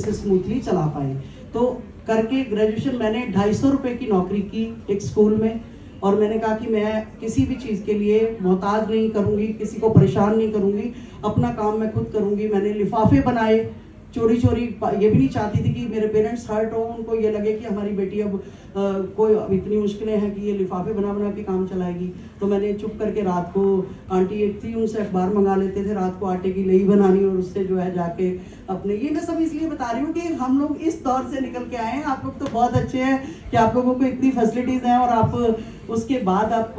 Smoothly चला पाए। तो करके ग्रेजुएशन मैंने 250 रुपये की नौकरी की एक स्कूल में, और मैंने कहा कि मैं किसी भी चीज़ के लिए मोहताज नहीं करूँगी, किसी को परेशान नहीं करूँगी, अपना काम मैं खुद करूँगी। मैंने लिफाफे बनाए चोरी चोरी, ये भी नहीं चाहती थी कि मेरे पेरेंट्स हर्ट हो, उनको ये लगे कि हमारी बेटी अब कोई अब इतनी मुश्किलें हैं कि ये लिफाफे बना बना के काम चलाएगी। तो मैंने चुप करके रात को, आंटी एक थी उनसे अखबार मंगा लेते थे, रात को आटे की लई बनानी और उससे जो है जाके अपने, ये मैं सब इसलिए बता रही हूँ कि हम लोग इस दौर से निकल के आए हैं। आप लोग तो बहुत अच्छे हैं कि आप लोगों को इतनी फैसिलिटीज़ हैं, और आप उसके बाद आप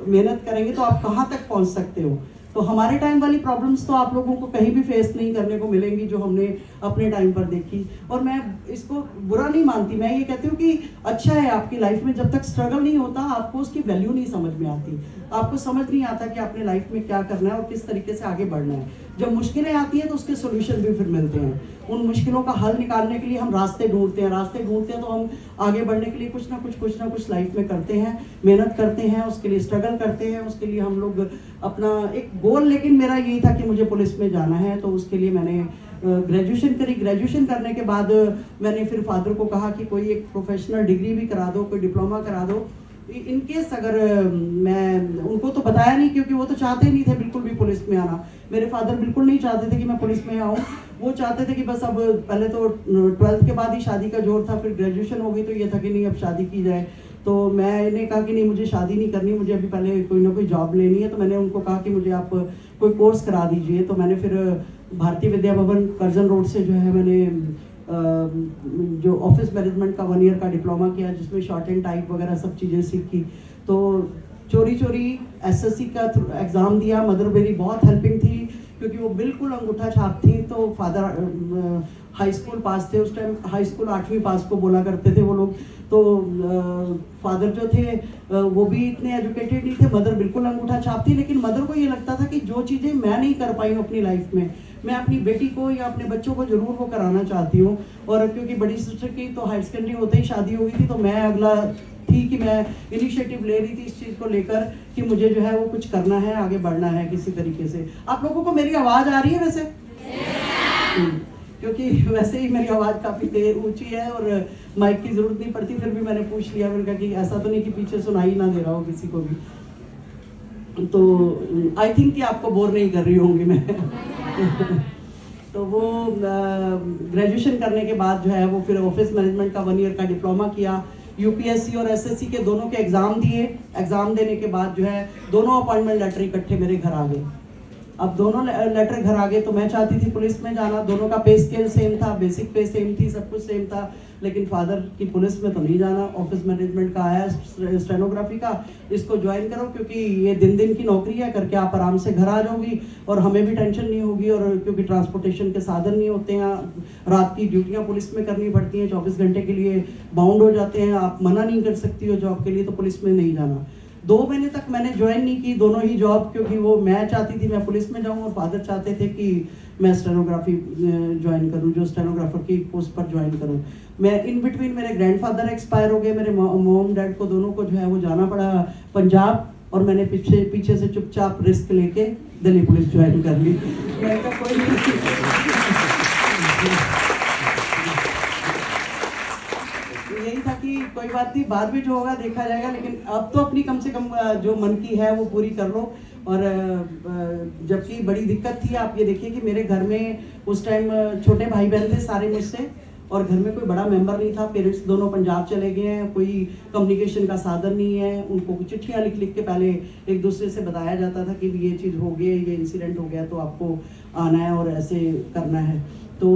मेहनत करेंगे तो आप कहाँ तक पहुँच सकते हो। तो हमारे टाइम वाली प्रॉब्लम्स तो आप लोगों को कहीं भी फेस नहीं करने को मिलेंगी जो हमने अपने टाइम पर देखी। और मैं इसको बुरा नहीं मानती, मैं ये कहती हूँ कि अच्छा है आपकी लाइफ में जब तक स्ट्रगल नहीं होता आपको उसकी वैल्यू नहीं समझ में आती, आपको समझ नहीं आता कि अपने लाइफ में क्या करना है और किस तरीके से आगे बढ़ना है। जब मुश्किलें आती हैं तो उसके सोल्यूशन भी फिर मिलते हैं, उन मुश्किलों का हल निकालने के लिए हम रास्ते ढूंढते हैं तो हम आगे बढ़ने के लिए कुछ ना कुछ लाइफ में करते हैं, मेहनत करते हैं, उसके लिए स्ट्रगल करते हैं, उसके लिए हम लोग अपना एक गोल। लेकिन मेरा यही था कि मुझे पुलिस में जाना है, तो उसके लिए मैंने ग्रेजुएशन करी। ग्रेजुएशन करने के बाद मैंने फिर फादर को कहा कि कोई एक प्रोफेशनल डिग्री भी करा दो, कोई डिप्लोमा करा दो इन केस। अगर मैं उनको तो बताया नहीं, क्योंकि वो तो चाहते ही नहीं थे बिल्कुल भी पुलिस में आना। मेरे फादर बिल्कुल नहीं चाहते थे कि मैं पुलिस में आऊँ, वो चाहते थे कि बस अब पहले तो 12th के बाद ही शादी का जोर था, फिर ग्रेजुएशन हो गई तो ये था कि नहीं अब शादी की जाए। तो मैंने कहा कि नहीं मुझे शादी नहीं करनी, मुझे अभी पहले कोई ना कोई जॉब लेनी है। तो मैंने उनको कहा कि मुझे आप कोई कोर्स करा दीजिए। तो मैंने फिर भारतीय विद्या भवन कर्जन रोड से जो है मैंने जो ऑफिस मैनेजमेंट का 1 ईयर का डिप्लोमा किया, जिसमें शॉर्ट एंड टाइप वगैरह सब चीज़ें सीखी। तो चोरी चोरी एसएससी का एग्ज़ाम दिया। मदर मेरी बहुत हेल्पिंग थी क्योंकि वो बिल्कुल अंगूठा छाप थी। तो फादर हाई स्कूल पास थे उस टाइम, हाई स्कूल 8वीं पास को बोला करते थे वो लोग। तो फादर जो थे वो भी इतने एजुकेटेड नहीं थे, मदर बिल्कुल अंगूठा छाप थी। लेकिन मदर को ये लगता था कि जो चीज़ें मैं नहीं कर पाई हूँ अपनी लाइफ में, मैं अपनी बेटी को या अपने बच्चों को जरूर वो कराना चाहती हूँ। और क्योंकि बड़ी सिस्टर की तो हायर सेकेंडरी होते ही शादी हो गई थी, तो मैं अगला थी कि मैं इनिशिएटिव ले रही थी इस चीज़ को लेकर कि मुझे जो है वो कुछ करना है, आगे बढ़ना है किसी तरीके से। आप लोगों को मेरी आवाज़ आ रही है वैसे? क्योंकि वैसे ही मेरी आवाज़ काफ़ी तेज ऊंची है और माइक की ज़रूरत नहीं पड़ती, फिर भी मैंने पूछ लिया। मैंने कहा कि ऐसा तो नहीं कि पीछे सुनाई ना दे रहा हो किसी को भी। तो आई थिंक कि आपको बोर नहीं कर रही होंगी मैं। तो वो ग्रेजुएशन करने के बाद जो है वो फिर ऑफिस मैनेजमेंट का 1 ईयर का डिप्लोमा किया। यूपीएससी और एसएससी के दोनों के एग्ज़ाम दिए। एग्ज़ाम देने के बाद जो है दोनों अपॉइंटमेंट लेटर इकट्ठे मेरे घर आ गए। अब दोनों लेटर घर आ गए तो मैं चाहती थी पुलिस में जाना, दोनों का पे स्केल सेम था, बेसिक पे सेम थी, सब कुछ सेम था। लेकिन फादर की पुलिस में तो नहीं जाना। ऑफिस मैनेजमेंट का आया, स्टेनोग्राफी का, इसको ज्वाइन करो क्योंकि ये दिन दिन की नौकरी है, करके आप आराम से घर आ जाओगी और हमें भी टेंशन नहीं होगी। और क्योंकि ट्रांसपोर्टेशन के साधन नहीं होते हैं, रात की ड्यूटियाँ पुलिस में करनी पड़ती हैं, 24 घंटे के लिए बाउंड हो जाते हैं, आप मना नहीं कर सकती हो जॉब के लिए, तो पुलिस में नहीं जाना। 2 महीने तक मैंने ज्वाइन नहीं की दोनों ही जॉब, क्योंकि वो मैं चाहती थी मैं पुलिस में जाऊं और फादर चाहते थे कि मैं स्टेनोग्राफी ज्वाइन करूं, जो स्टेनोग्राफर की पोस्ट पर ज्वाइन करूं। मैं इन बिटवीन मेरे ग्रैंडफादर एक्सपायर हो गए, मेरे मॉम डैड को दोनों को जो है वो जाना पड़ा पंजाब, और मैंने पीछे से चुपचाप रिस्क लेके दिल्ली पुलिस ज्वाइन कर ली। मैं कहा कोई नहीं, यही था कि कोई बात नहीं, बाद में जो होगा देखा जाएगा, लेकिन अब तो अपनी कम से कम जो मन की है वो पूरी कर लो। और जबकि बड़ी दिक्कत थी, आप ये देखिए कि मेरे घर में उस टाइम छोटे भाई बहन थे सारे मुझसे, और घर में कोई बड़ा मेंबर नहीं था। पेरेंट्स दोनों पंजाब चले गए हैं, कोई कम्युनिकेशन का साधन नहीं है। उनको चिट्ठियाँ लिख लिख के पहले एक दूसरे से बताया जाता था कि ये चीज़ हो गई, ये इंसिडेंट हो गया तो आपको आना है और ऐसे करना है। तो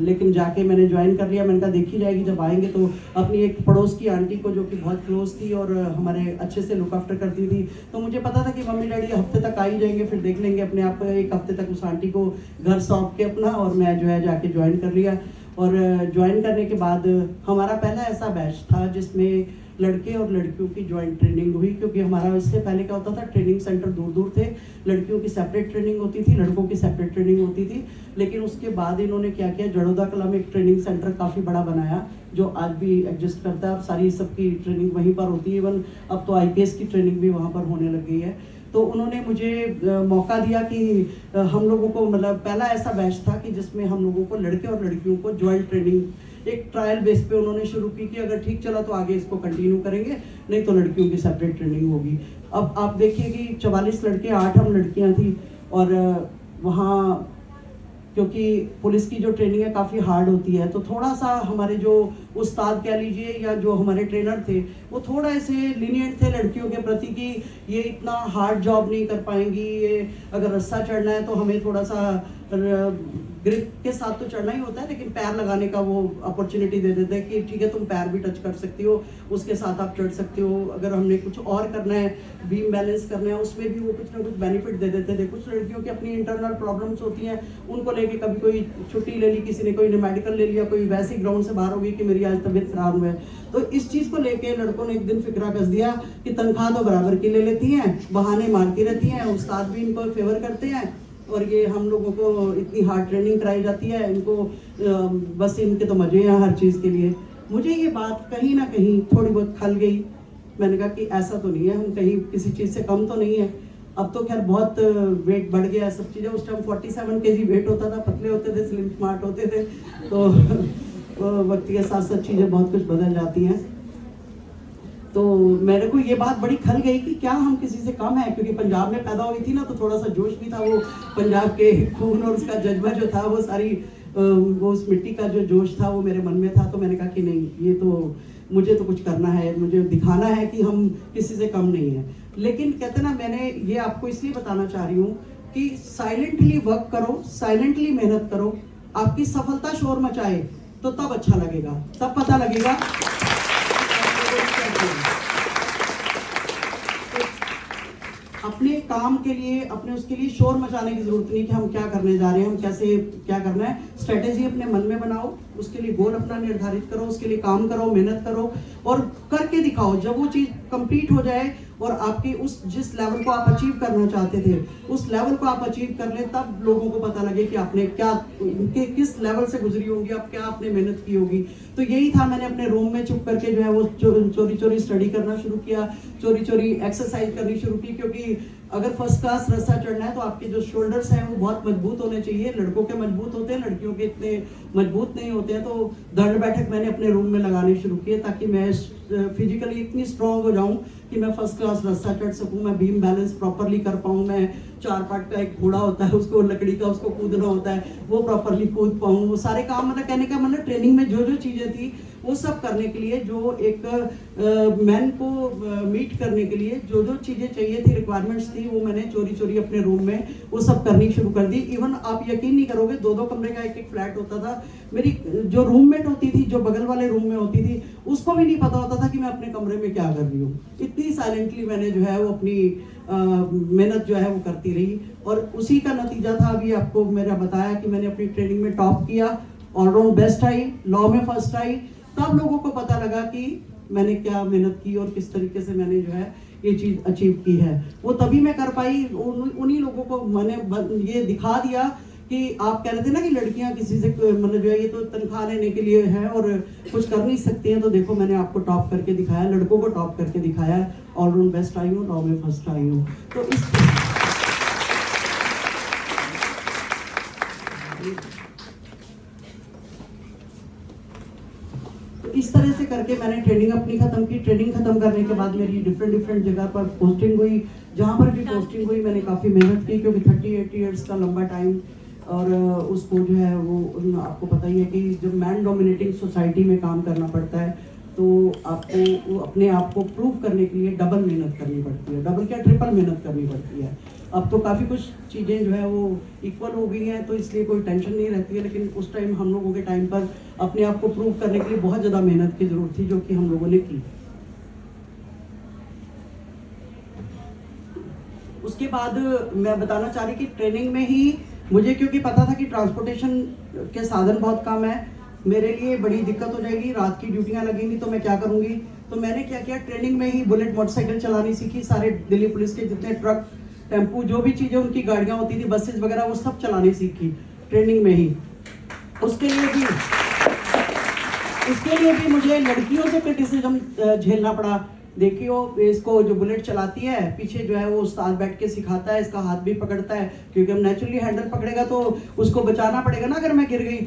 लेकिन जाके मैंने ज्वाइन कर लिया। मैंने कहा देखी जाएगी, जब आएंगे तो अपनी एक पड़ोस की आंटी को जो कि बहुत क्लोज थी और हमारे अच्छे से लुक आफ्टर करती थी, तो मुझे पता था कि मम्मी डैडी हफ्ते तक आ ही जाएंगे, फिर देख लेंगे अपने आप। 1 हफ्ते तक उस आंटी को घर सौंप के अपना, और मैं जो है जाके ज्वाइन कर लिया। और ज्वाइन करने के बाद हमारा पहला ऐसा बैच था जिसमें लड़के और लड़कियों की ज्वाइंट ट्रेनिंग हुई, क्योंकि हमारा इससे पहले क्या होता था, ट्रेनिंग सेंटर दूर दूर थे, लड़कियों की सेपरेट ट्रेनिंग होती थी, लड़कों की सेपरेट ट्रेनिंग होती थी। लेकिन उसके बाद इन्होंने क्या किया, जड़ोदा कला में एक ट्रेनिंग सेंटर काफ़ी बड़ा बनाया जो आज भी एग्जिस्ट करता है। अब सारी सबकी ट्रेनिंग वहीं पर होती है, इवन अब तो आईपीएस की ट्रेनिंग भी वहाँ पर होने लग गई है। तो उन्होंने मुझे मौका दिया कि हम लोगों को, मतलब पहला ऐसा बैच था कि जिसमें हम लोगों को लड़के और लड़कियों को जॉइंट ट्रेनिंग एक ट्रायल बेस पे उन्होंने शुरू की कि अगर ठीक चला तो आगे इसको कंटिन्यू करेंगे, नहीं तो लड़कियों की सेपरेट ट्रेनिंग होगी। अब आप देखिए कि 44 लड़के 8 हम लड़कियां थी, और वहाँ क्योंकि पुलिस की जो ट्रेनिंग है काफ़ी हार्ड होती है, तो थोड़ा सा हमारे जो उस्ताद कह लीजिए या जो हमारे ट्रेनर थे वो थोड़ा ऐसे लीनियंट थे लड़कियों के प्रति कि ये इतना हार्ड जॉब नहीं कर पाएंगी, ये अगर रस्सा चढ़ना है तो हमें थोड़ा सा ग्रिप के साथ तो चढ़ना ही होता है, लेकिन पैर लगाने का वो अपॉर्चुनिटी दे देते हैं कि ठीक है तुम पैर भी टच कर सकती हो, उसके साथ आप चढ़ सकते हो। अगर हमने कुछ और करना है, बीम बैलेंस करना है, उसमें भी वो कुछ ना कुछ बेनिफिट दे देते थे। कुछ लड़कियों की अपनी इंटरनल प्रॉब्लम्स होती हैं, उनको लेके कभी कोई छुट्टी ले ली, किसी ने कोई मेडिकल ले लिया, कोई वैसे ग्राउंड से बाहर हो गई कि मेरी आज तबीयत खराब हुई है। तो इस चीज़ को लेके लड़कों ने एक दिन फिक्रा कस दिया कि तनख्वाह तो बराबर की ले लेती हैं, बहाने मारती रहती हैं, उस्ताद भी इनको फेवर करते हैं, और ये हम लोगों को इतनी हार्ड ट्रेनिंग कराई जाती है, इनको बस इनके तो मजे हैं हर चीज़ के लिए। मुझे ये बात कहीं ना कहीं थोड़ी बहुत खल गई। मैंने कहा कि ऐसा तो नहीं है, हम कहीं किसी चीज़ से कम तो नहीं है। अब तो खैर बहुत वेट बढ़ गया है, सब चीज़ें। उस टाइम 47 kg वेट होता था, पतले होते थे, स्लिम स्मार्ट होते थे, तो वक्त के साथ साथ चीज़ें बहुत कुछ बदल जाती हैं। तो मेरे को ये बात बड़ी खल गई कि क्या हम किसी से कम है, क्योंकि पंजाब में पैदा हुई थी ना, तो थोड़ा सा जोश भी था, वो पंजाब के खून और उसका जज्बा जो था वो सारी वो उस मिट्टी का जो जोश था वो मेरे मन में था। तो मैंने कहा कि नहीं, ये तो मुझे तो कुछ करना है, मुझे दिखाना है कि हम किसी से कम नहीं है। लेकिन कहते ना, मैंने ये आपको इसलिए बताना चाह रही हूँ कि साइलेंटली वर्क करो, साइलेंटली मेहनत करो। आपकी सफलता शोर मचाए तो तब अच्छा लगेगा, तब पता लगेगा। अपने काम के लिए, अपने उसके लिए शोर मचाने की जरूरत नहीं कि हम क्या करने जा रहे हैं, हम कैसे क्या करना है। स्ट्रेटेजी अपने मन में बनाओ, उसके लिए गोल अपना निर्धारित करो, उसके लिए काम करो, मेहनत करो और करके दिखाओ। जब वो चीज़ कंप्लीट हो जाए और आपके उस जिस लेवल को आप अचीव करना चाहते थे उस लेवल को आप अचीव कर लें, तब लोगों को पता लगे कि आपने क्या, किस लेवल से गुजरी होगी, आप क्या आपने मेहनत की होगी। तो यही था, मैंने अपने रूम में चुप करके जो है वो चोरी चोरी स्टडी करना शुरू किया, चोरी चोरी एक्सरसाइज करनी शुरू की। क्योंकि अगर फर्स्ट क्लास रस्सा चढ़ना है तो आपके जो शोल्डर्स हैं वो बहुत मजबूत होने चाहिए। लड़कों के मजबूत होते हैं, लड़कियों के इतने मजबूत नहीं होते हैं। तो दंड बैठक मैंने अपने रूम में लगाने शुरू किए ताकि मैं फिजिकली इतनी स्ट्रांग हो जाऊं कि मैं फर्स्ट क्लास रस्सा चढ़ सकूं, मैं बीम बैलेंस प्रॉपरली कर पाऊं, मैं 4 पार्ट का एक घोड़ा होता है उसको लकड़ी का उसको कूदना होता है वो प्रॉपरली कूद पाऊं। वो सारे काम, मतलब कहने का मतलब ट्रेनिंग में जो जो चीज़ें थी वो सब करने के लिए, जो एक मैन को मीट करने के लिए जो जो चीज़ें चाहिए थी, रिक्वायरमेंट्स थी, वो मैंने चोरी चोरी अपने रूम में वो सब करनी शुरू कर दी। इवन आप यकीन नहीं करोगे, 2-2 कमरे का एक एक फ्लैट होता था। मेरी जो रूममेट होती थी, जो बगल वाले रूम में होती थी, उसको भी नहीं पता होता था कि मैं अपने कमरे में क्या कर रही हूँ। इतनी साइलेंटली मैंने जो है वो अपनी मेहनत जो है वो करती रही और उसी का नतीजा था अभी आपको मेरा बताया कि मैंने अपनी ट्रेनिंग में टॉप किया, ऑलराउंड बेस्ट आई, लॉ में फर्स्ट आई। तब लोगों को पता लगा कि मैंने क्या मेहनत की और किस तरीके से मैंने जो है ये चीज़ अचीव की है। वो तभी मैं कर पाई, उन्हीं लोगों को मैंने ये दिखा दिया कि आप कह रहे थे ना कि लड़कियां किसी से मतलब जो है ये तो तनख्वाह लेने के लिए है और कुछ कर नहीं सकती हैं। तो देखो मैंने आपको टॉप करके दिखाया, लड़कों को टॉप करके दिखाया, ऑलराउंड बेस्ट आई हूँ, लॉ में फर्स्ट आई हूँ। तो इस तरह से करके मैंने ट्रेनिंग अपनी खत्म की। ट्रेनिंग खत्म करने के बाद मेरी डिफरेंट जगह पर पोस्टिंग हुई। जहाँ पर भी पोस्टिंग हुई मैंने काफ़ी मेहनत की, क्योंकि 30-80 ईयर्स का लंबा टाइम और उसको जो है वो आपको पता ही है कि जब मैन डोमिनेटिंग सोसाइटी में काम करना पड़ता है तो आपको अपने आप को प्रूव करने के लिए डबल मेहनत करनी पड़ती है, डबल क्या ट्रिपल मेहनत करनी पड़ती है। अब तो काफ़ी कुछ चीज़ें जो है वो इक्वल हो गई हैं तो इसलिए कोई टेंशन नहीं रहती है, लेकिन उस टाइम हम लोगों के टाइम पर अपने आप को प्रूव करने के लिए बहुत ज़्यादा मेहनत की ज़रूरत थी, जो कि हम लोगों ने की। उसके बाद मैं बताना चाह रही कि ट्रेनिंग में ही मुझे क्योंकि पता था कि ट्रांसपोर्टेशन के साधन बहुत कम है, मेरे लिए बड़ी दिक्कत हो जाएगी, रात की ड्यूटियाँ लगेंगी तो मैं क्या करूँगी। तो मैंने क्या किया, ट्रेनिंग में ही बुलेट मोटरसाइकिल चलानी सीखी। सारे दिल्ली पुलिस के जितने ट्रक, टेम्पू, जो भी चीज़ें उनकी गाड़ियाँ होती थी, बसेस वगैरह, वो सब चलानी सीखी ट्रेनिंग में ही। उसके लिए भी मुझे लड़कियों से क्रिटिसिज्म झेलना पड़ा, देखियो इसको जो बुलेट चलाती है पीछे जो है वो उस्ताद बैठ के सिखाता है, इसका हाथ भी पकड़ता है, क्योंकि हम नेचुरली हैंडल पकड़ेगा तो उसको बचाना पड़ेगा ना अगर मैं गिर गई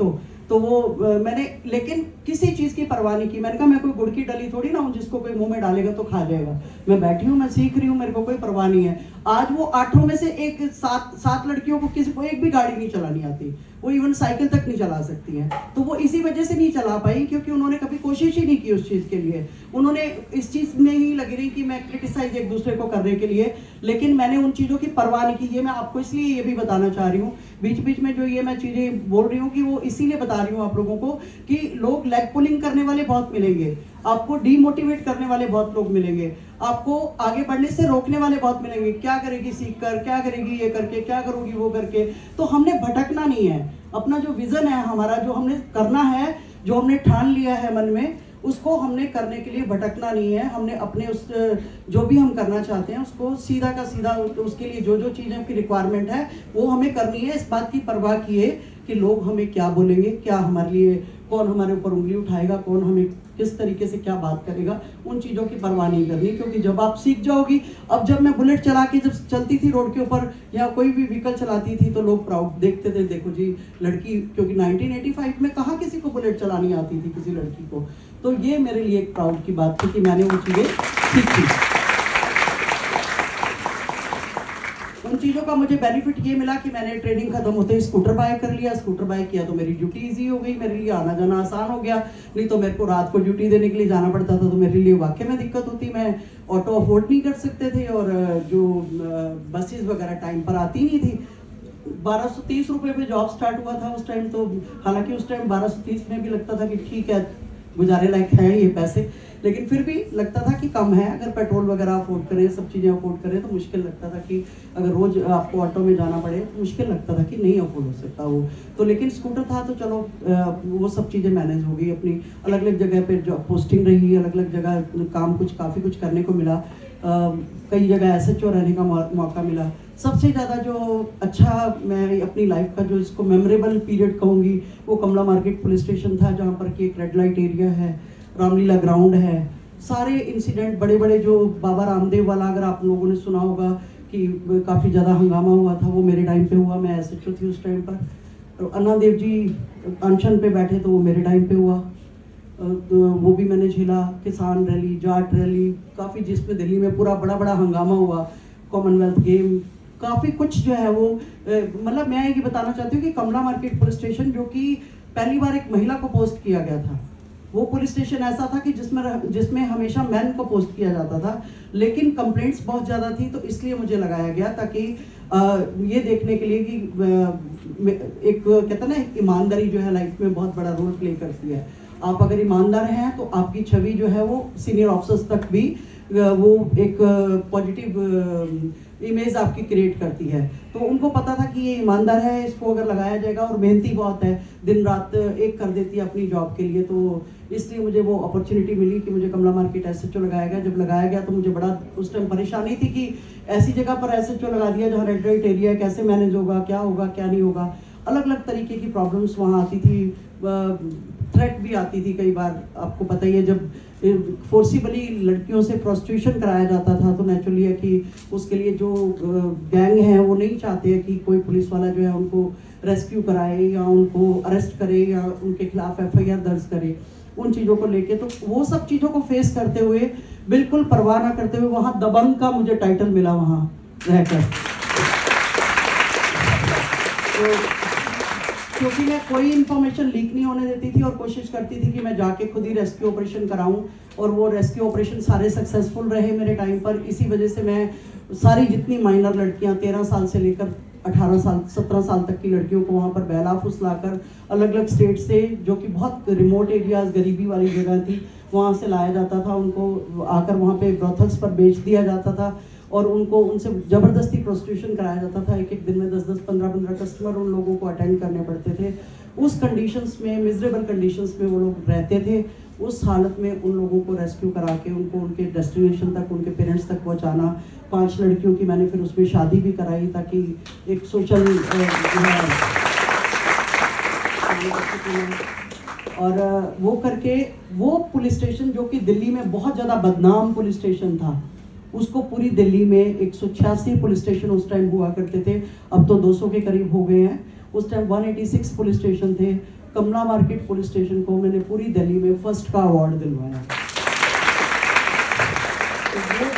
तो वो मैंने लेकिन किसी चीज़ की परवाह नहीं की। मैंने कहा मैं कोई गुड़ की डली थोड़ी ना हूँ जिसको कोई मुंह में डालेगा तो खा जाएगा। मैं बैठी हूँ, मैं सीख रही हूँ, मेरे को कोई परवाह नहीं है। आज वो 8 में से एक सात लड़कियों को किसी को एक भी गाड़ी नहीं चलानी आती, वो इवन साइकिल तक नहीं चला सकती हैं। तो वो इसी वजह से नहीं चला पाई क्योंकि उन्होंने कभी कोशिश ही नहीं की उस चीज़ के लिए। उन्होंने इस चीज़ में ही लगी रही कि मैं क्रिटिसाइज एक दूसरे को करने के लिए, लेकिन मैंने उन चीज़ों की परवाह नहीं की। ये मैं आपको इसलिए ये भी बताना चाह रही हूँ, बीच बीच में जो ये मैं चीज़ें बोल रही हूँ कि वो इसीलिए बता रही हूँ आप लोगों को कि लोग लेग पुलिंग करने वाले बहुत मिलेंगे, आपको डीमोटिवेट करने वाले बहुत लोग मिलेंगे, आपको आगे बढ़ने से रोकने वाले बहुत मिलेंगे। क्या करेगी सीख कर, क्या करेगी ये करके, क्या करोगी वो करके। तो हमने भटकना नहीं है, अपना जो विजन है हमारा, जो हमने करना है, जो हमने ठान लिया है मन में, उसको हमने करने के लिए भटकना नहीं है। हमने अपने उस जो भी हम करना चाहते हैं उसको सीधा का सीधा, उसके लिए जो जो चीज़ें की रिक्वायरमेंट है वो हमें करनी है। इस बात की परवाह किए कि लोग हमें क्या बोलेंगे, क्या हमारे लिए, कौन हमारे ऊपर उंगली उठाएगा, कौन हमें किस तरीके से क्या बात करेगा, उन चीज़ों की परवाह नहीं करनी। क्योंकि जब आप सीख जाओगी, अब जब मैं बुलेट चला के जब चलती थी रोड के ऊपर या कोई भी व्हीकल चलाती थी तो लोग प्राउड देखते थे, देखो जी लड़की, क्योंकि 1985 में कहाँ किसी को बुलेट चलानी आती थी किसी लड़की को। तो ये मेरे लिए एक प्राउड की बात थी कि मैंने वो चीज़ें सीखी। उन चीज़ों का मुझे बेनिफिट ये मिला कि मैंने ट्रेनिंग खत्म होते ही स्कूटर बाय कर लिया। स्कूटर बाय किया तो मेरी ड्यूटी इजी हो गई, मेरे लिए आना जाना आसान हो गया। नहीं तो मेरे को रात को ड्यूटी देने के लिए जाना पड़ता था तो मेरे लिए वाकई में दिक्कत होती। मैं ऑटो अफोर्ड नहीं कर सकते थे और जो बसेस वगैरह टाइम पर आती नहीं थी। 1230 रुपये पे जॉब स्टार्ट हुआ था उस टाइम। तो हालांकि उस टाइम 1230 में भी लगता था कि ठीक है गुजारे लायक है ये पैसे, लेकिन फिर भी लगता था कि कम है। अगर पेट्रोल वगैरह अफोर्ड करें, सब चीज़ें अफोर्ड करें तो मुश्किल लगता था कि अगर रोज़ आपको ऑटो में जाना पड़े तो मुश्किल लगता था कि नहीं अफोर्ड हो सकता वो। तो लेकिन स्कूटर था तो चलो वो सब चीज़ें मैनेज हो गई। अपनी अलग अलग जगह पे जॉब पोस्टिंग रही, अलग अलग जगह काम काफ़ी कुछ करने को मिला। कई जगह SHO रहने का मौका मिला। सबसे ज़्यादा जो अच्छा मैं अपनी लाइफ का जो इसको मेमोरेबल पीरियड कहूँगी वो कमला मार्केट पुलिस स्टेशन था, जहाँ पर कि एक रेड लाइट एरिया है, रामलीला ग्राउंड है। सारे इंसिडेंट बड़े बड़े, जो बाबा रामदेव वाला अगर आप लोगों ने सुना होगा कि काफ़ी ज़्यादा हंगामा हुआ था, वो मेरे टाइम पे हुआ। मैं SHO थी उस टाइम पर। अन्ना देव जी अनशन पे बैठे तो वो मेरे टाइम पे हुआ, तो वो भी मैंने झेला। किसान रैली, जाट रैली, काफ़ी जिसमें दिल्ली में पूरा बड़ा बड़ा हंगामा हुआ। कॉमनवेल्थ गेम, काफ़ी कुछ जो है वो मतलब मैं ये बताना चाहती हूँ कि कमला मार्केट पुलिस स्टेशन, जो कि पहली बार एक महिला को पोस्ट किया गया था, वो पुलिस स्टेशन ऐसा था कि जिसमें हमेशा मैन को पोस्ट किया जाता था, लेकिन कंप्लेंट्स बहुत ज़्यादा थी तो इसलिए मुझे लगाया गया, ताकि ये देखने के लिए कि एक कहते हैं ना, ईमानदारी जो है लाइफ में बहुत बड़ा रोल प्ले करती है। आप अगर ईमानदार हैं तो आपकी छवि जो है वो सीनियर ऑफिसर्स तक भी वो एक पॉजिटिव इमेज आपकी क्रिएट करती है। तो उनको पता था कि ये ईमानदार है, इसको अगर लगाया जाएगा, और मेहनती बहुत है, दिन रात एक कर देती है अपनी जॉब के लिए। तो इसलिए मुझे वो अपॉर्चुनिटी मिली कि मुझे कमला मार्केट SHO लगाया गया। जब लगाया गया तो मुझे बड़ा उस टाइम परेशानी थी कि ऐसी जगह पर SHO लगा दिया जहाँ रेड लाइट एरिया, कैसे मैनेज होगा, क्या होगा क्या नहीं होगा। अलग अलग तरीके की प्रॉब्लम्स वहाँ आती थी, थ्रेट भी आती थी कई बार। आपको पता ही है, जब फोर्सिबली लड़कियों से प्रोस्टिट्यूशन कराया जाता था तो नेचुरली है कि उसके लिए जो गैंग है वो नहीं चाहते हैं कि कोई पुलिस वाला जो है उनको रेस्क्यू कराए या उनको अरेस्ट करे या उनके खिलाफ FIR दर्ज करे। उन चीज़ों को लेके, तो वो सब चीज़ों को फेस करते हुए, बिल्कुल परवाह ना करते हुए, वहाँ दबंग का मुझे टाइटल मिला वहाँ रहकर। तो क्योंकि मैं कोई इन्फॉर्मेशन लीक नहीं होने देती थी और कोशिश करती थी कि मैं जाके खुद ही रेस्क्यू ऑपरेशन कराऊं, और वो रेस्क्यू ऑपरेशन सारे सक्सेसफुल रहे मेरे टाइम पर। इसी वजह से मैं सारी जितनी माइनर लड़कियां 13 साल से लेकर 18 साल 17 साल तक की लड़कियों को वहाँ पर बेला फुसलाकर अलग अलग स्टेट से, जो कि बहुत रिमोट एरियाज, गरीबी वाली जगह थी, वहाँ से लाया जाता था। उनको आकर वहाँ पे ब्रोथल्स पर बेच दिया जाता था और उनसे ज़बरदस्ती प्रोस्टिट्यूशन कराया जाता था। एक एक दिन में 10-10, 15-15 कस्टमर उन लोगों को अटेंड करने पड़ते थे। उस कंडीशंस में, मिजरेबल कंडीशंस में वो लोग रहते थे। उस हालत में उन लोगों को रेस्क्यू करा के उनको उनके डेस्टिनेशन तक, उनके पेरेंट्स तक पहुंचाना। 5 लड़कियों की मैंने फिर उसमें शादी भी कराई, ताकि एक सोशल और वो करके वो पुलिस स्टेशन जो कि दिल्ली में बहुत ज़्यादा बदनाम पुलिस स्टेशन था, उसको पूरी दिल्ली में 186 पुलिस स्टेशन उस टाइम हुआ करते थे, अब तो 200 के करीब हो गए हैं। उस टाइम 186 पुलिस स्टेशन थे। कमला मार्केट पुलिस स्टेशन को मैंने पूरी दिल्ली में फर्स्ट का अवार्ड दिलवाया। तो वो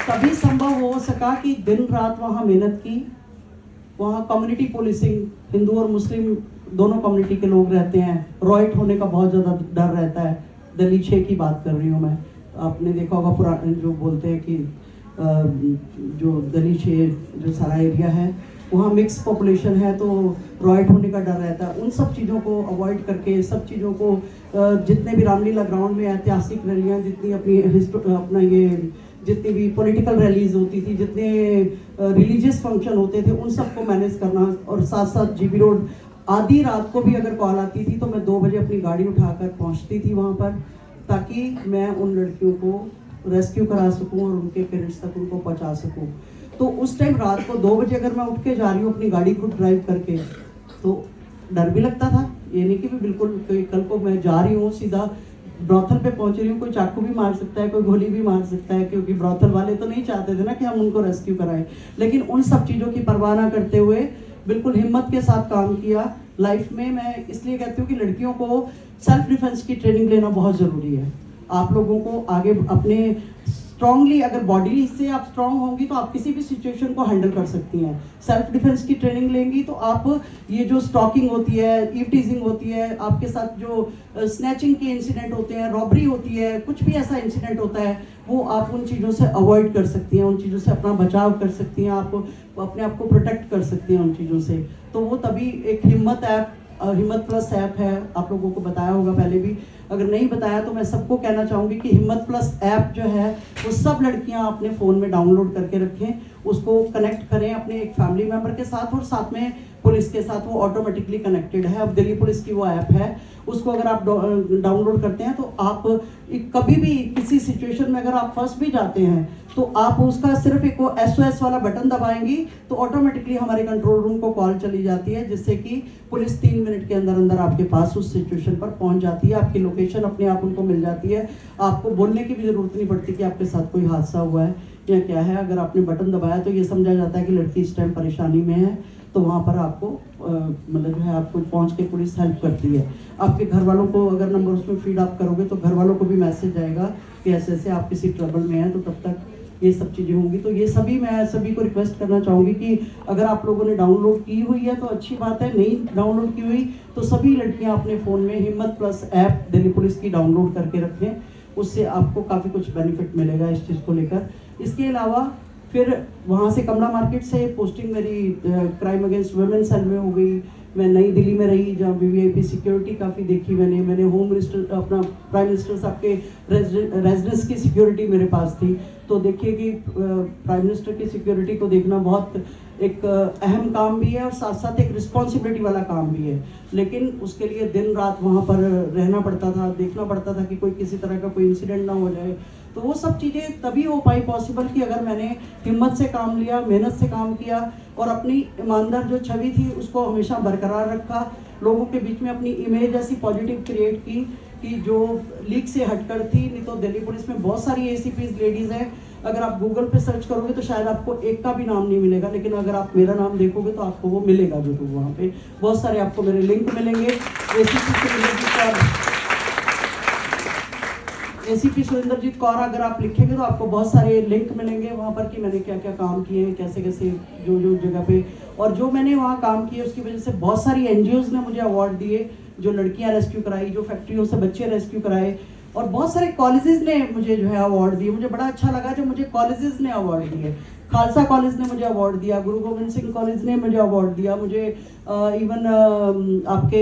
तभी संभव हो सका कि दिन रात वहाँ मेहनत की। वहाँ कम्युनिटी पुलिसिंग, हिंदू और मुस्लिम दोनों कम्युनिटी के लोग रहते हैं, रॉयट होने का बहुत ज़्यादा डर रहता है। दिल्ली 6 की बात कर रही हूँ मैं। आपने देखा होगा पुराने जो बोलते हैं कि जो दिल्ली 6 जो सारा एरिया है वहाँ मिक्स पॉपुलेशन है, तो रॉयट होने का डर रहता है। उन सब चीज़ों को अवॉइड करके, सब चीज़ों को जितने भी रामलीला ग्राउंड में ऐतिहासिक रैलियाँ, जितनी अपना ये जितनी भी पॉलिटिकल रैलीज होती थी, जितने रिलीजियस फंक्शन होते थे, उन सबको मैनेज करना। और साथ साथ जीबी रोड आधी रात को भी अगर कॉल आती थी तो मैं 2 बजे अपनी गाड़ी उठाकर पहुंचती थी वहां पर, ताकि मैं उन लड़कियों को रेस्क्यू करा सकूं और उनके पेरेंट्स तक उनको पहुंचा सकूं। तो उस टाइम रात को 2 बजे अगर मैं उठ के जा रही हूँ अपनी गाड़ी खुद ड्राइव करके, तो डर भी लगता था। ये नहीं कि भी बिल्कुल कल को मैं जा रही हूँ सीधा ब्रॉथल पे पहुंच रही हूँ, कोई चाकू भी मार सकता है, कोई गोली भी मार सकता है, क्योंकि ब्रॉथल वाले तो नहीं चाहते थे ना कि हम उनको रेस्क्यू कराएं। लेकिन उन सब चीज़ों की परवाह ना करते हुए बिल्कुल हिम्मत के साथ काम किया। लाइफ में मैं इसलिए कहती हूँ कि लड़कियों को सेल्फ डिफेंस की ट्रेनिंग लेना बहुत ज़रूरी है। आप लोगों को आगे अपने स्ट्रांगली, अगर बॉडी से आप स्ट्रांग होंगी तो आप किसी भी सिचुएशन को हैंडल कर सकती हैं। सेल्फ डिफेंस की ट्रेनिंग लेंगी तो आप ये जो स्टॉकिंग होती है, ईव टीजिंग होती है, आपके साथ जो स्नैचिंग के इंसिडेंट होते हैं, रॉबरी होती है, कुछ भी ऐसा इंसिडेंट होता है, वो आप उन चीज़ों से अवॉइड कर सकती हैं, उन चीज़ों से अपना बचाव कर सकती हैं, आप अपने आप को प्रोटेक्ट कर सकती हैं उन चीज़ों से। तो वो तभी एक हिम्मत ऐप, हिम्मत प्लस ऐप है, आप लोगों को बताया होगा पहले भी, अगर नहीं बताया तो मैं सबको कहना चाहूँगी कि हिम्मत प्लस ऐप जो है वो सब लड़कियाँ अपने फ़ोन में डाउनलोड करके रखें, उसको कनेक्ट करें अपने एक फैमिली मेम्बर के साथ और साथ में पुलिस के साथ। वो ऑटोमेटिकली कनेक्टेड है, अब दिल्ली पुलिस की वो ऐप है, उसको अगर आप डाउनलोड करते हैं तो आप कभी भी किसी सिचुएशन में अगर आप फंस भी जाते हैं तो आप उसका सिर्फ एक वो SOS वाला बटन दबाएंगी तो ऑटोमेटिकली हमारे कंट्रोल रूम को कॉल चली जाती है, जिससे कि पुलिस 3 मिनट के अंदर अंदर आपके पास उस सिचुएशन पर पहुंच जाती है। आपकी लोकेशन अपने आप उनको मिल जाती है, आपको बोलने की भी ज़रूरत नहीं पड़ती कि आपके साथ कोई हादसा हुआ है या क्या है। अगर आपने बटन दबाया तो ये समझा जाता है कि लड़की इस टाइम परेशानी में है, तो वहाँ पर आपको मतलब जो है आपको पहुँच के पुलिस हेल्प करती है। आपके घर वालों को अगर नंबर उसमें फीड आप करोगे तो घर वालों को भी मैसेज आएगा कि ऐसे ऐसे आप किसी ट्रबल में हैं, तो तब तक ये सब चीज़ें होंगी। तो ये सभी मैं सभी को रिक्वेस्ट करना चाहूँगी कि अगर आप लोगों ने डाउनलोड की हुई है तो अच्छी बात है, नहीं डाउनलोड की हुई तो सभी लड़कियाँ अपने फ़ोन में हिम्मत प्लस ऐप दिल्ली पुलिस की डाउनलोड करके रखें, उससे आपको काफ़ी कुछ बेनिफिट मिलेगा इस चीज़ को लेकर। इसके अलावा फिर वहाँ से कमला मार्केट से पोस्टिंग मेरी क्राइम अगेंस्ट वुमेन सेल में हो गई। मैं नई दिल्ली में रही, जहाँ VVIP सिक्योरिटी काफ़ी देखी मैंने होम मिनिस्टर अपना प्राइम मिनिस्टर साहब के रेजिडेंस की सिक्योरिटी मेरे पास थी। तो देखिए कि प्राइम मिनिस्टर की सिक्योरिटी को देखना बहुत एक अहम काम भी है और साथ साथ एक रिस्पॉन्सिबिलिटी वाला काम भी है। लेकिन उसके लिए दिन रात वहाँ पर रहना पड़ता था, देखना पड़ता था कि कोई किसी तरह का कोई इंसिडेंट ना हो जाए। तो वो सब चीज़ें तभी हो पाई पॉसिबल कि अगर मैंने हिम्मत से काम लिया, मेहनत से काम किया और अपनी ईमानदार जो छवि थी उसको हमेशा बरकरार रखा, लोगों के बीच में अपनी इमेज ऐसी पॉजिटिव क्रिएट की कि जो लीक से हटकर थी। नहीं तो दिल्ली पुलिस में बहुत सारी ACPs लेडीज़ हैं, अगर आप गूगल पे सर्च करोगे तो शायद आपको एक का भी नाम नहीं मिलेगा, लेकिन अगर आप मेरा नाम देखोगे तो आपको वो मिलेगा जरूर। वहाँ पे बहुत सारे आपको मेरे लिंक मिलेंगे। ACP सुरेंद्रजीत कौर अगर आप लिखेंगे तो आपको बहुत सारे लिंक मिलेंगे वहाँ पर कि मैंने क्या क्या काम किए हैं, कैसे कैसे जो जो जगह पे, और जो मैंने वहाँ काम किए उसकी वजह से बहुत सारी NGOs ने मुझे अवार्ड दिए, जो लड़कियाँ रेस्क्यू कराई, जो फैक्ट्रियों से बच्चे रेस्क्यू कराए, और बहुत सारे कॉलेजेस ने मुझे जो है अवार्ड दिए। मुझे बड़ा अच्छा लगा जब मुझे कॉलेजेस ने अवार्ड दिए। खालसा कॉलेज ने मुझे अवार्ड दिया, गुरु गोविंद सिंह कॉलेज ने मुझे अवार्ड दिया, मुझे इवन आपके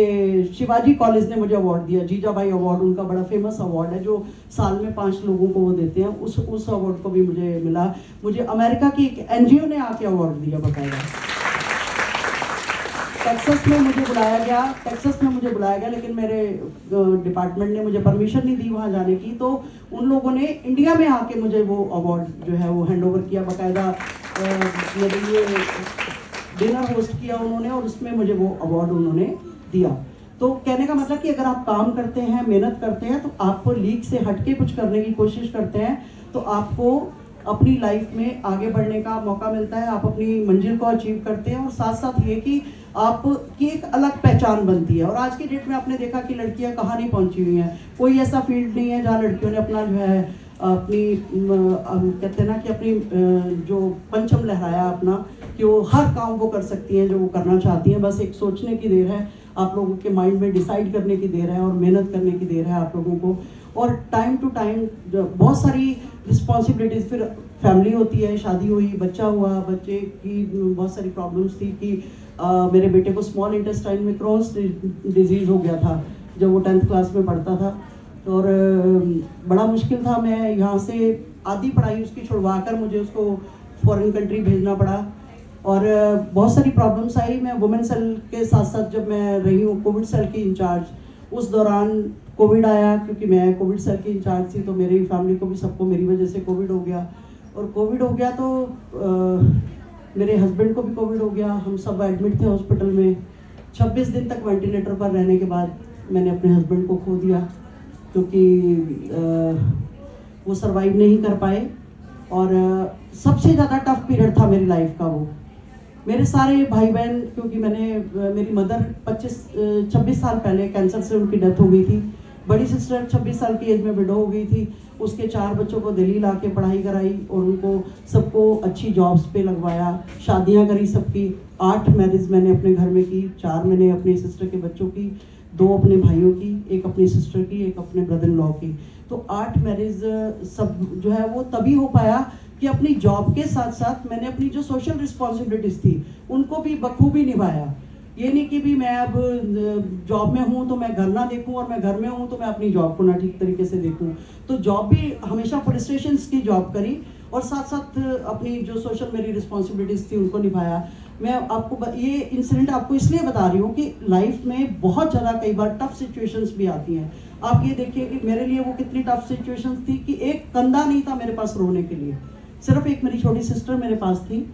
शिवाजी कॉलेज ने मुझे अवार्ड दिया, जीजाबाई अवार्ड, उनका बड़ा फेमस अवार्ड है जो साल में 5 लोगों को वो देते हैं, उस अवार्ड को भी मुझे मिला। मुझे अमेरिका की एक NGO ने आके अवार्ड दिया बकायदा। टेक्सास में मुझे बुलाया गया, लेकिन मेरे डिपार्टमेंट ने मुझे परमिशन नहीं दी वहाँ जाने की, तो उन लोगों ने इंडिया में आके मुझे वो अवार्ड जो है वो हैंडओवर किया बकायदा। मेरे लिए डिनर होस्ट किया उन्होंने और उसमें मुझे वो अवार्ड उन्होंने दिया। तो कहने का मतलब कि अगर आप काम करते हैं, मेहनत करते हैं, तो आपको लीक से हटके कुछ करने की कोशिश करते हैं, तो आपको अपनी लाइफ में आगे बढ़ने का मौका मिलता है, आप अपनी मंजिल को अचीव करते हैं, और साथ साथ ये कि आपकी एक अलग पहचान बनती है। और आज की डेट में आपने देखा कि लड़कियां कहाँ नहीं पहुंची हुई हैं। कोई ऐसा फील्ड नहीं है जहाँ लड़कियों ने अपना जो है अपनी कहते हैं ना कि अपनी जो परचम लहराया अपना, कि वो हर काम वो कर सकती हैं जो वो करना चाहती हैं। बस एक सोचने की देर है, आप लोगों के माइंड में डिसाइड करने की देर है, और मेहनत करने की देर है आप लोगों को। और टाइम टू टाइम बहुत सारी रिस्पॉन्सिबिलिटीज़, फिर फैमिली होती है, शादी हुई, बच्चा हुआ, बच्चे की बहुत सारी प्रॉब्लम्स थी कि मेरे बेटे को स्मॉल इंटेस्टाइन में क्रॉन्स डिजीज़ हो गया था जब वो 10th क्लास में पढ़ता था। और बड़ा मुश्किल था। मैं यहाँ से आधी पढ़ाई उसकी छुड़वा कर मुझे उसको फॉरेन कंट्री भेजना पड़ा, और बहुत सारी प्रॉब्लम्स आई। मैं वुमेन सेल के साथ साथ जब मैं रही हूँ कोविड सेल की इंचार्ज, उस दौरान कोविड आया, क्योंकि मैं कोविड सेल की इंचार्ज थी, तो मेरी फैमिली को भी सबको मेरी वजह से कोविड हो गया। और कोविड हो गया तो मेरे हस्बैंड को भी कोविड हो गया। हम सब एडमिट थे हॉस्पिटल में। 26 दिन तक वेंटिलेटर पर रहने के बाद मैंने अपने हस्बैंड को खो दिया, क्योंकि वो सरवाइव नहीं कर पाए। और सबसे ज़्यादा टफ पीरियड था मेरी लाइफ का वो। मेरे सारे भाई बहन, क्योंकि मेरी मदर 26 साल पहले कैंसर से उनकी डेथ हो गई थी। बड़ी सिस्टर 26 साल की एज में विडो हो गई थी। उसके 4 बच्चों को दिल्ली ला के पढ़ाई कराई, और उनको सबको अच्छी जॉब्स पे लगवाया, शादियां करी सबकी। 8 मैरिज मैंने अपने घर में की, 4 मैंने अपनी सिस्टर के बच्चों की, 2 अपने भाइयों की, 1 अपनी सिस्टर की, 1 अपने ब्रदर इन लॉ की। तो 8 मैरिज सब जो है वो तभी हो पाया कि अपनी जॉब के साथ साथ मैंने अपनी जो सोशल रिस्पॉन्सिबिलिटीज़ थी उनको भी बखूबी निभाया। ये नहीं कि भी मैं अब जॉब में हूँ तो मैं घर ना देखूँ, और मैं घर में हूँ तो मैं अपनी जॉब को ना ठीक तरीके से देखूँ। तो जॉब भी हमेशा पुलिस स्टेशन की जॉब करी, और साथ साथ अपनी जो सोशल मेरी रिस्पॉन्सिबिलिटीज़ थी उनको निभाया। मैं आपको ये इंसिडेंट आपको इसलिए बता रही हूँ कि लाइफ में बहुत ज़्यादा कई बार टफ सिचुएशंस भी आती हैं। आप ये देखिए कि मेरे लिए वो कितनी टफ सिचुएशंस थी कि एक कंधा नहीं था मेरे पास रोने के लिए। सिर्फ एक मेरी छोटी सिस्टर मेरे पास थी,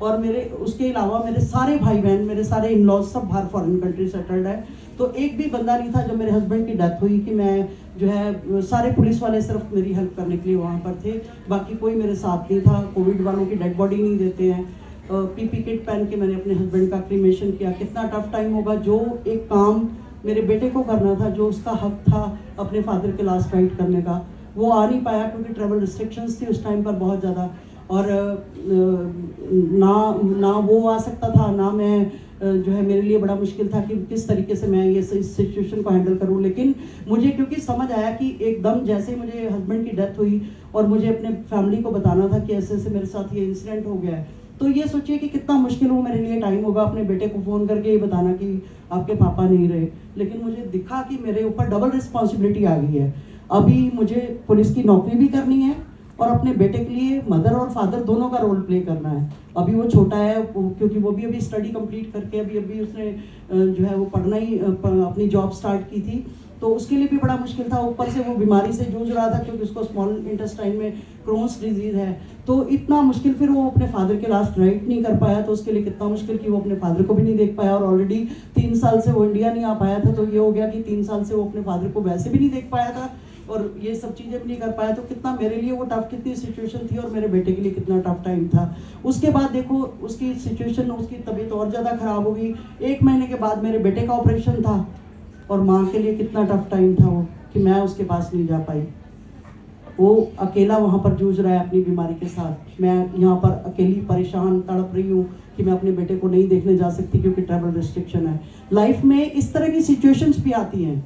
और मेरे उसके अलावा मेरे सारे भाई बहन, मेरे सारे इन लॉज सब बाहर फॉरेन कंट्री सेटल्ड है। तो एक भी बंदा नहीं था जब मेरे हस्बैंड की डेथ हुई कि मैं जो है, सारे पुलिस वाले सिर्फ मेरी हेल्प करने के लिए वहाँ पर थे, बाकी कोई मेरे साथ नहीं था। कोविड वालों की डेड बॉडी नहीं देते हैं। पीपी किट पहन के मैंने अपने हस्बैंड का क्रीमेशन किया। कितना टफ टाइम होगा। जो एक काम मेरे बेटे को करना था, जो उसका हक था अपने फादर के लास्ट राइट करने का, वो आ नहीं पाया क्योंकि ट्रैवल रिस्ट्रिक्शंस थी उस टाइम पर बहुत ज़्यादा। और ना वो आ सकता था, ना मैं जो है, मेरे लिए बड़ा मुश्किल था कि किस तरीके से मैं ये सिचुएशन को हैंडल करूं। लेकिन मुझे क्योंकि समझ आया कि एकदम जैसे मुझे हस्बैंड की डेथ हुई और मुझे अपने फैमिली को बताना था कि ऐसे ऐसे मेरे साथ ये इंसिडेंट हो गया है, तो ये सोचिए कि कितना मुश्किल वो मेरे लिए टाइम होगा अपने बेटे को फ़ोन करके ये बताना कि आपके पापा नहीं रहे। लेकिन मुझे दिखा कि मेरे ऊपर डबल रिस्पॉन्सिबिलिटी आ गई है। अभी मुझे पुलिस की नौकरी भी करनी है, और अपने बेटे के लिए मदर और फादर दोनों का रोल प्ले करना है। अभी वो छोटा है, क्योंकि वो भी अभी स्टडी कंप्लीट करके अभी उसने जो है वो पढ़ना ही अपनी जॉब स्टार्ट की थी, तो उसके लिए भी बड़ा मुश्किल था। ऊपर से वो बीमारी से जूझ रहा था क्योंकि उसको स्मॉल इंटेस्टाइन में क्रोन्स डिजीज़ है। तो इतना मुश्किल, फिर वो अपने फादर के लास्ट राइट नहीं कर पाया, तो उसके लिए कितना मुश्किल कि वो अपने फादर को भी नहीं देख पाया। और ऑलरेडी 3 साल से वो इंडिया नहीं आ पाया था, तो ये हो गया कि 3 साल से वो अपने फादर को वैसे भी नहीं देख पाया था, और ये सब चीज़ें भी नहीं कर पाया। तो कितना मेरे लिए वो टफ, कितनी सिचुएशन थी, और मेरे बेटे के लिए कितना टफ टाइम था। उसके बाद देखो उसकी सिचुएशन, उसकी तबीयत और ज़्यादा ख़राब हो गई। 1 महीने के बाद मेरे बेटे का ऑपरेशन था, और माँ के लिए कितना टफ टाइम था वो, कि मैं उसके पास नहीं जा पाई। वो अकेला वहाँ पर जूझ रहा है अपनी बीमारी के साथ। मैं यहाँ पर अकेली परेशान तड़प रही हूँ कि मैं अपने बेटे को नहीं देखने जा सकती क्योंकि ट्रैवल रिस्ट्रिक्शन है। लाइफ में इस तरह की सिचुएशंस भी आती हैं।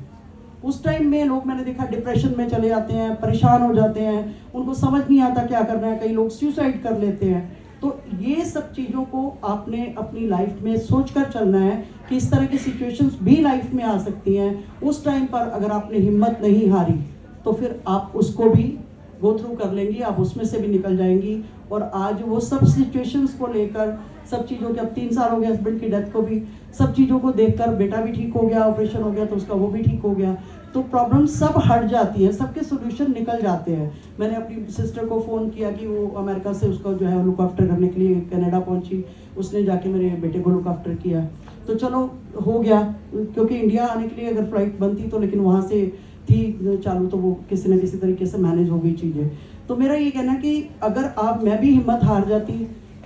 उस टाइम में लोग, मैंने देखा, डिप्रेशन में चले जाते हैं, परेशान हो जाते हैं, उनको समझ नहीं आता क्या करना है। कई लोग सुसाइड कर लेते हैं। तो ये सब चीज़ों को आपने अपनी लाइफ में सोचकर चलना है कि इस तरह की सिचुएशंस भी लाइफ में आ सकती हैं। उस टाइम पर अगर आपने हिम्मत नहीं हारी तो फिर आप उसको भी गो थ्रू कर लेंगी, आप उसमें से भी निकल जाएंगी। और आज वो सब सिचुएशंस को लेकर, सब चीज़ों के, अब 3 साल हो गए हस्बैंड की डेथ को भी, सब चीज़ों को देखकर बेटा भी ठीक हो गया, ऑपरेशन हो गया तो उसका वो भी ठीक हो गया, तो प्रॉब्लम सब हट जाती है, सबके सोल्यूशन निकल जाते हैं। मैंने अपनी सिस्टर को फ़ोन किया कि वो अमेरिका से उसका जो है लुक आफ्टर करने के लिए कनाडा पहुंची, उसने जाके मेरे बेटे को लुक आफ्टर किया। तो चलो हो गया, क्योंकि इंडिया आने के लिए अगर फ्लाइट बंद थी तो, लेकिन वहाँ से थी चालू, तो वो किसी न किसी तरीके से मैनेज हो गई चीज़ें। तो मेरा ये कहना कि अगर मैं भी हिम्मत हार जाती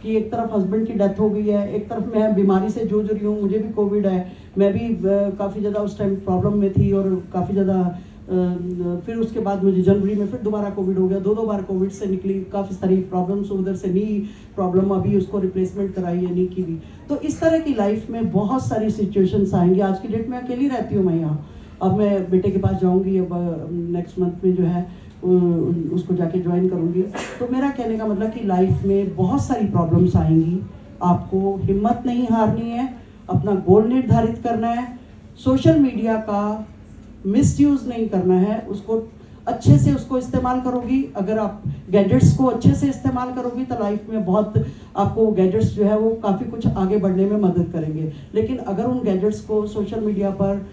कि एक तरफ हस्बैंड की डेथ हो गई है, एक तरफ मैं बीमारी से जूझ रही हूँ, मुझे भी कोविड है, मैं भी काफ़ी ज़्यादा उस टाइम प्रॉब्लम में थी, और काफ़ी ज़्यादा फिर उसके बाद मुझे जनवरी में फिर दोबारा कोविड हो गया, दो बार कोविड से निकली, काफ़ी सारी प्रॉब्लम्स, उधर से नी प्रॉब्लम, अभी उसको रिप्लेसमेंट कराई है नी की भी। तो इस तरह की लाइफ में बहुत सारी सिचुएशंस आएंगी। आज की डेट में अकेली रहती हूँ मैं यहाँ, अब मैं बेटे के पास जाऊँगी, अब नेक्स्ट मंथ में जो है उसको जाके ज्वाइन करूँगी। तो मेरा कहने का मतलब कि लाइफ में बहुत सारी प्रॉब्लम्स आएंगी, आपको हिम्मत नहीं हारनी है, अपना गोल निर्धारित करना है, सोशल मीडिया का मिसयूज़ नहीं करना है, उसको अच्छे से उसको इस्तेमाल करोगी, अगर आप गैजेट्स को अच्छे से इस्तेमाल करोगी तो लाइफ में बहुत आपको गैजेट्स जो है वो काफ़ी कुछ आगे बढ़ने में मदद करेंगे। लेकिन अगर उन गैजेट्स को सोशल मीडिया पर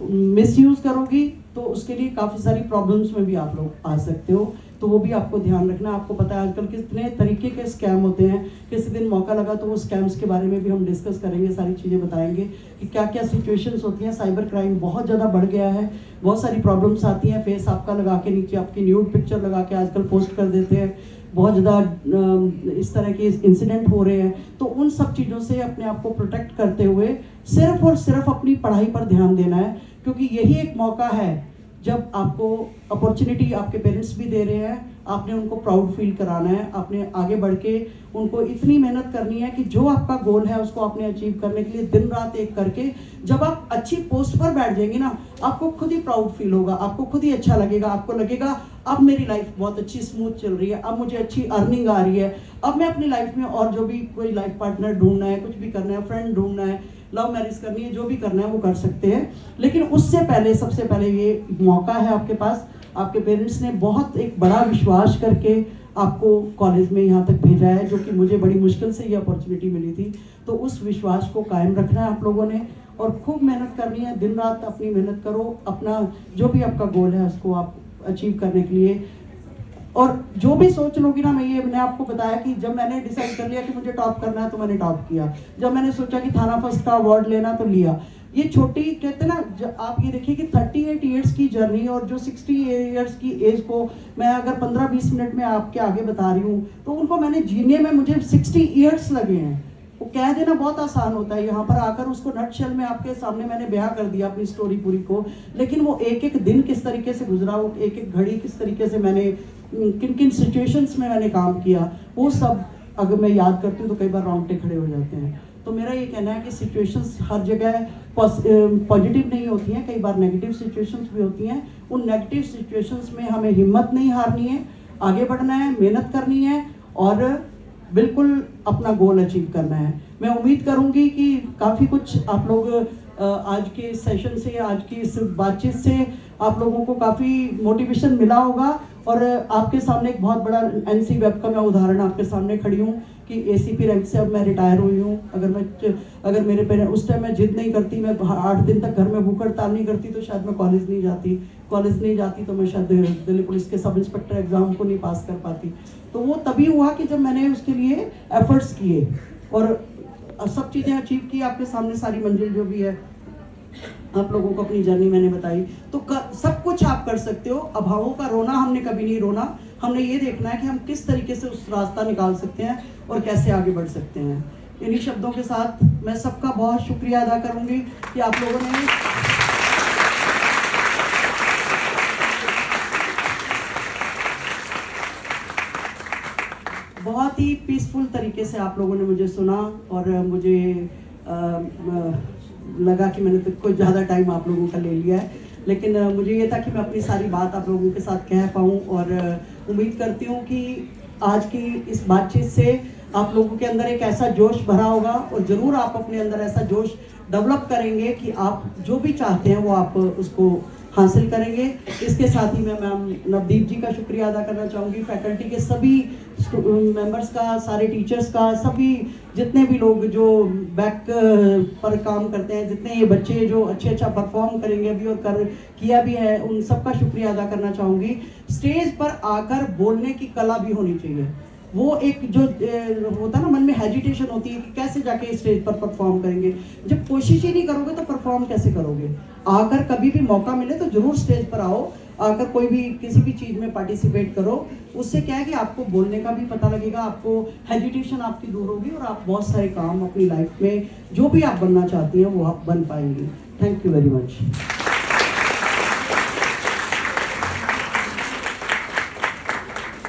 मिसयूज़ करोगी तो उसके लिए काफ़ी सारी प्रॉब्लम्स में भी आप लोग आ सकते हो, तो वो भी आपको ध्यान रखना। आपको पता है आजकल कितने तरीके के स्कैम होते हैं, किसी दिन मौका लगा तो वो स्कैम्स के बारे में भी हम डिस्कस करेंगे, सारी चीज़ें बताएंगे कि क्या क्या सिचुएशंस होती हैं। साइबर क्राइम बहुत ज़्यादा बढ़ गया है, बहुत सारी प्रॉब्लम्स आती हैं, फेस आपका लगा के नीचे आपकी न्यूड पिक्चर लगा के आजकल पोस्ट कर देते हैं, बहुत ज़्यादा इस तरह के इंसिडेंट हो रहे हैं। तो उन सब चीज़ों से अपने आप को प्रोटेक्ट करते हुए सिर्फ और सिर्फ अपनी पढ़ाई पर ध्यान देना है, क्योंकि यही एक मौका है जब आपको अपॉर्चुनिटी आपके पेरेंट्स भी दे रहे हैं, आपने उनको प्राउड फील कराना है, आपने आगे बढ़ के उनको इतनी मेहनत करनी है कि जो आपका गोल है उसको आपने अचीव करने के लिए दिन रात एक करके जब आप अच्छी पोस्ट पर बैठ जाएंगे ना, आपको खुद ही प्राउड फील होगा, आपको खुद ही अच्छा लगेगा, आपको लगेगा अब मेरी लाइफ बहुत अच्छी स्मूथ चल रही है, अब मुझे अच्छी अर्निंग आ रही है, अब मैं अपनी लाइफ में और जो भी कोई लाइफ पार्टनर ढूंढना है, कुछ भी करना है, फ्रेंड ढूंढना है, लव मैरिज करनी है, जो भी करना है वो कर सकते हैं। लेकिन उससे पहले सबसे पहले ये मौका है आपके पास, आपके पेरेंट्स ने बहुत एक बड़ा विश्वास करके आपको कॉलेज में यहाँ तक भेजा है, जो कि मुझे बड़ी मुश्किल से ये अपॉर्चुनिटी मिली थी। तो उस विश्वास को कायम रखना है आप लोगों ने, और खूब मेहनत करनी है, दिन रात अपनी मेहनत करो, अपना जो भी आपका गोल है उसको आप अचीव करने के लिए। और जो भी सोच लोगी ना, मैंने आपको बताया कि जब मैंने डिसाइड कर लिया कि मुझे टॉप करना है तो मैंने टॉप किया, जब मैंने सोचा कि थाना फर्स्ट का अवार्ड लेना तो लिया। ये छोटी कहते हैं ना, आप ये देखिए कि 38 ईयर्स की जर्नी और जो 60 ईयर्स की एज को मैं अगर 15-20 मिनट में आपके आगे बता रही हूँ, तो उनको मैंने जीने में मुझे 60 ईयर्स लगे हैं। वो कह देना बहुत आसान होता है, यहाँ पर आकर उसको नटशेल में आपके सामने मैंने बयां कर दिया अपनी स्टोरी पूरी को, लेकिन वो एक एक दिन किस तरीके से गुजरा, वो एक एक घड़ी किस तरीके से मैंने किन किन सिचुएशंस में मैंने काम किया, वो सब अगर मैं याद करती हूँ तो कई बार रोंगटे खड़े हो जाते हैं। तो मेरा ये कहना है कि सिचुएशंस हर जगह पॉजिटिव नहीं होती हैं, कई बार नेगेटिव सिचुएशंस भी होती हैं। उन नेगेटिव सिचुएशंस में हमें हिम्मत नहीं हारनी है, आगे बढ़ना है, मेहनत करनी है और बिल्कुल अपना गोल अचीव करना है। मैं उम्मीद करूंगी कि काफ़ी कुछ आप लोग आज के सेशन से, आज की इस बातचीत से आप लोगों को काफ़ी मोटिवेशन मिला होगा। और आपके सामने एक बहुत बड़ा एनसी वेब का मैं उदाहरण आपके सामने खड़ी हूँ कि एसीपी रैंक से अब मैं रिटायर हुई हूँ। अगर मेरे पेरेंट्स उस टाइम मैं जिद नहीं करती, मैं 8 दिन तक घर में भूख हड़ताल नहीं करती, तो शायद मैं कॉलेज नहीं जाती तो मैं शायद दिल्ली पुलिस के सब इंस्पेक्टर एग्जाम को नहीं पास कर पाती। तो वो तभी हुआ कि जब मैंने उसके लिए एफर्ट्स किए और सब चीज़ें अचीव की। आपके सामने सारी मंजिल जो भी है आप लोगों को अपनी जर्नी मैंने बताई। तो सब कुछ आप कर सकते हो। अभावों का रोना हमने कभी नहीं रोना, हमने ये देखना है कि हम किस तरीके से उस रास्ता निकाल सकते हैं और कैसे आगे बढ़ सकते हैं। इन्हीं शब्दों के साथ मैं सबका बहुत शुक्रिया अदा करूंगी कि आप लोगों ने बहुत ही पीसफुल तरीके से आप लोगों ने मुझे सुना और मुझे लगा कि मैंने तो कुछ ज़्यादा टाइम आप लोगों का ले लिया है, लेकिन मुझे ये था कि मैं अपनी सारी बात आप लोगों के साथ कह पाऊँ। और उम्मीद करती हूँ कि आज की इस बातचीत से आप लोगों के अंदर एक ऐसा जोश भरा होगा और ज़रूर आप अपने अंदर ऐसा जोश डेवलप करेंगे कि आप जो भी चाहते हैं वो आप उसको हासिल करेंगे। इसके साथ ही मैं मैम नवदीप जी का शुक्रिया अदा करना चाहूँगी, फैकल्टी के सभी मेंबर्स का, सारे टीचर्स का, सभी जितने भी लोग जो बैक पर काम करते हैं, जितने ये बच्चे जो अच्छा परफॉर्म करेंगे अभी और किया भी है, उन सबका शुक्रिया अदा करना चाहूँगी। स्टेज पर आकर बोलने की कला भी होनी चाहिए। वो एक जो होता है ना मन में हेजिटेशन होती है कि कैसे जाके स्टेज पर परफॉर्म करेंगे। जब कोशिश ही नहीं करोगे तो परफॉर्म कैसे करोगे। आकर कभी भी मौका मिले तो जरूर स्टेज पर आओ, आकर कोई भी किसी भी चीज़ में पार्टिसिपेट करो। उससे क्या है कि आपको बोलने का भी पता लगेगा, आपको हेजिटेशन आपकी दूर होगी और आप बहुत सारे काम अपनी लाइफ में जो भी आप बनना चाहती हैं वो आप बन पाएंगी। Thank you very much.